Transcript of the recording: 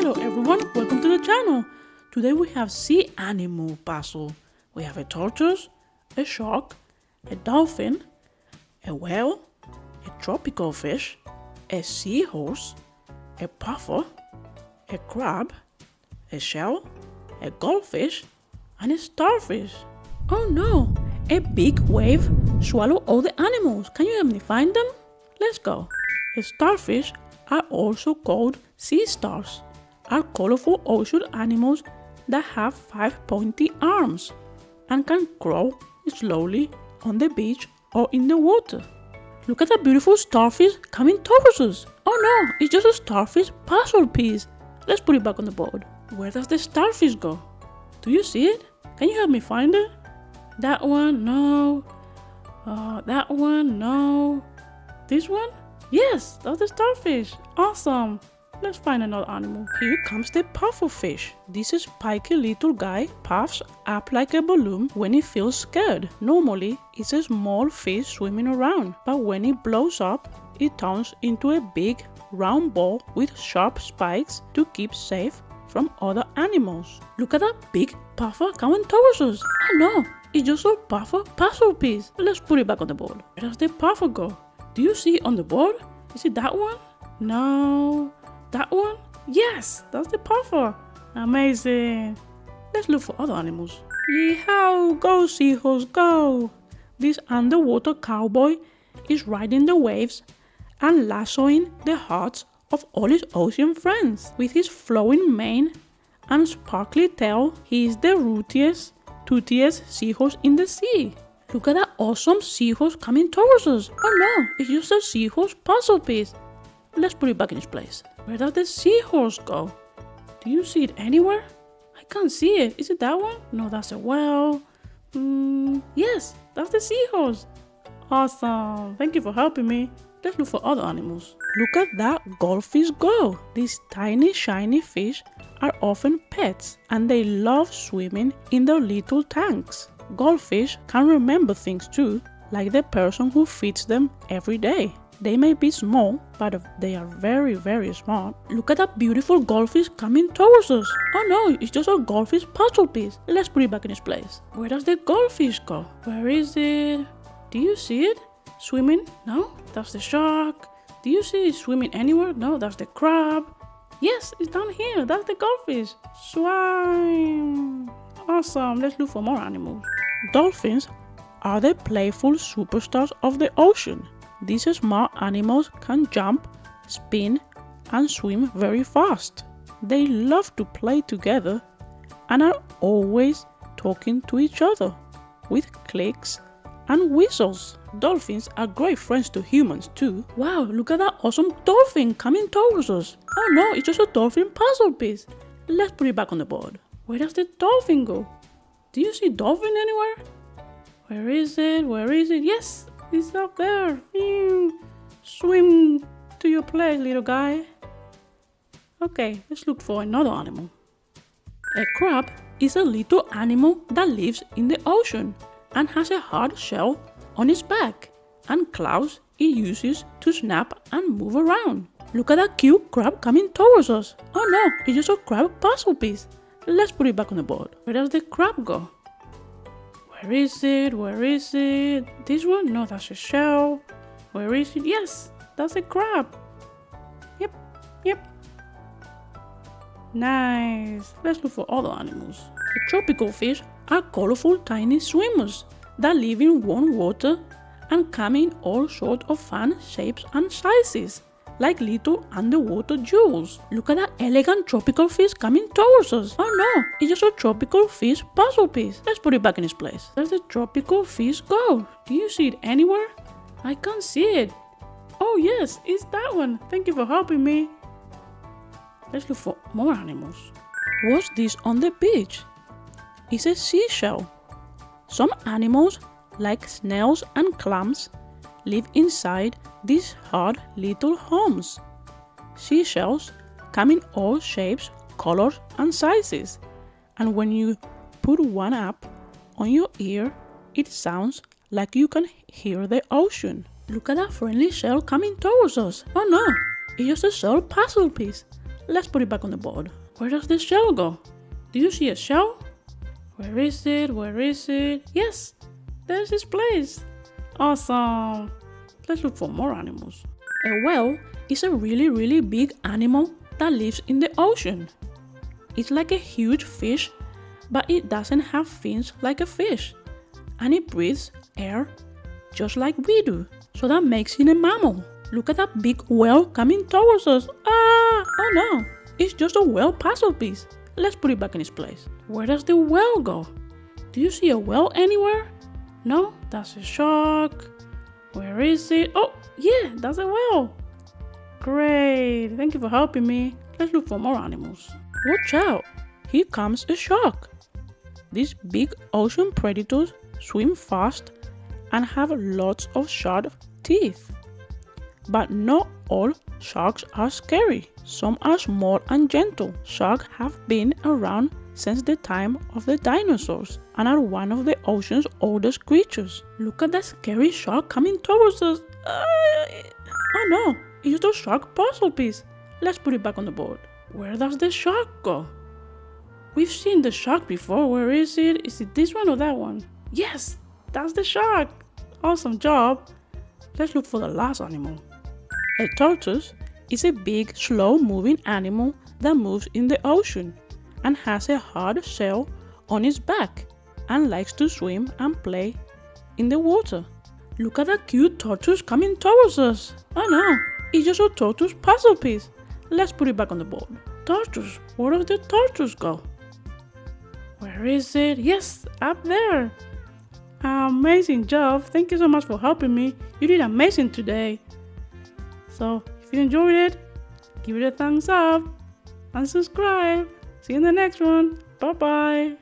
Hello everyone, welcome to the channel. Today we have sea animal puzzle. We have a tortoise, a shark, a dolphin, a whale, a tropical fish, a seahorse, a puffer, a crab, a shell, a goldfish, and a starfish. Oh no, a big wave swallowed all the animals. Can you help me find them? Let's go. Starfish are also called sea stars, are colorful ocean animals that have 5 pointy arms and can crawl slowly on the beach or in the water. Look at that beautiful starfish coming towards us. Oh no, it's just a starfish puzzle piece. Let's put it back on the board. Where does the starfish go? Do you see it? Can you help me find it? That one, no. That one, no. This one? Yes, that's the starfish. Awesome. Let's find another animal. Here comes the pufferfish. This spiky little guy puffs up like a balloon when he feels scared. Normally, it's a small fish swimming around, but when it blows up, it turns into a big, round ball with sharp spikes to keep safe from other animals. Look at that big puffer coming towards us. Oh no, it's just a puffer puzzle piece. Let's put it back on the board. Where does the puffer go? Do you see it on the board? Is it that one? No. That one? Yes, that's the puffer. Amazing. Let's look for other animals. Yeehaw, go seahorse, go. This underwater cowboy is riding the waves and lassoing the hearts of all his ocean friends. With his flowing mane and sparkly tail, he is the rootiest, tootiest seahorse in the sea. Look at that awesome seahorse coming towards us. Oh no, it's just a seahorse puzzle piece. Let's put it back in its place. Where does the seahorse go? Do you see it anywhere? I can't see it. Is it that one? No, that's a whale. Yes, that's the seahorse. Awesome. Thank you for helping me. Let's look for other animals. Look at that goldfish go. These tiny, shiny fish are often pets and they love swimming in their little tanks. Goldfish can remember things too, like the person who feeds them every day. They may be small, but they are very, very smart. Look at that beautiful goldfish coming towards us. Oh no, it's just a goldfish puzzle piece. Let's put it back in its place. Where does the goldfish go? Where is it? Do you see it? Swimming? No, that's the shark. Do you see it swimming anywhere? No, that's the crab. Yes, it's down here. That's the goldfish. Swim. Awesome. Let's look for more animals. Dolphins are the playful superstars of the ocean. These small animals can jump, spin, and swim very fast. They love to play together and are always talking to each other with clicks and whistles. Dolphins are great friends to humans too. Wow, look at that awesome dolphin coming towards us. Oh no, it's just a dolphin puzzle piece. Let's put it back on the board. Where does the dolphin go? Do you see dolphin anywhere? Where is it? Where is it? Yes, it's up there. Swim to your place, little guy. Okay, let's look for another animal. A crab is a little animal that lives in the ocean and has a hard shell on its back and claws it uses to snap and move around. Look at that cute crab coming towards us. Oh no, it's just a crab puzzle piece. Let's put it back on the board. Where does the crab go? Where is it? Where is it? This one? No, that's a shell. Where is it? Yes, that's a crab. Yep. Nice. Let's look for other animals. The tropical fish are colorful tiny swimmers that live in warm water and come in all sorts of fun shapes and sizes, like little underwater jewels. Look at that elegant tropical fish coming towards us. Oh no, it's just a tropical fish puzzle piece. Let's put it back in its place. Where does the tropical fish go? Do you see it anywhere? I can't see it. Oh yes, it's that one. Thank you for helping me. Let's look for more animals. What's this on the beach? It's a seashell. Some animals, like snails and clams, live inside these hard little homes. Seashells come in all shapes, colors, and sizes, and when you put one up on your ear, it sounds like you can hear the ocean. Look at that friendly shell coming towards us. Oh no, it's just a shell puzzle piece. Let's put it back on the board. Where does the shell go? Do you see a shell? Where is it? Where is it? Yes, there's its place. Awesome. Let's look for more animals. A whale is a really big animal that lives in the ocean. It's like a huge fish, but it doesn't have fins like a fish. And it breathes air just like we do. So that makes it a mammal. Look at that big whale coming towards us. Oh no, it's just a whale puzzle piece. Let's put it back in its place. Where does the whale go? Do you see a whale anywhere? No, that's a shark. Where is it? Oh, yeah, that's a whale. Great, thank you for helping me. Let's look for more animals. Watch out, here comes a shark. These big ocean predators swim fast and have lots of sharp teeth. But not all sharks are scary. Some are small and gentle. Sharks have been around since the time of the dinosaurs and are one of the ocean's oldest creatures. Look at that scary shark coming towards us. Oh no, it's just a shark puzzle piece. Let's put it back on the board. Where does the shark go? We've seen the shark before. Where is it? Is it this one or that one? Yes, that's the shark. Awesome job. Let's look for the last animal. A tortoise is a big, slow-moving animal that moves in the ocean and has a hard shell on its back and likes to swim and play in the water. Look at that cute tortoise coming towards us. Oh no, it's just a tortoise puzzle piece. Let's put it back on the board. Tortoise, where does the tortoise go? Where is it? Yes, up there. Amazing job. Thank you so much for helping me. You did amazing today. So, if you enjoyed it, give it a thumbs up and subscribe. See you in the next one. Bye-bye.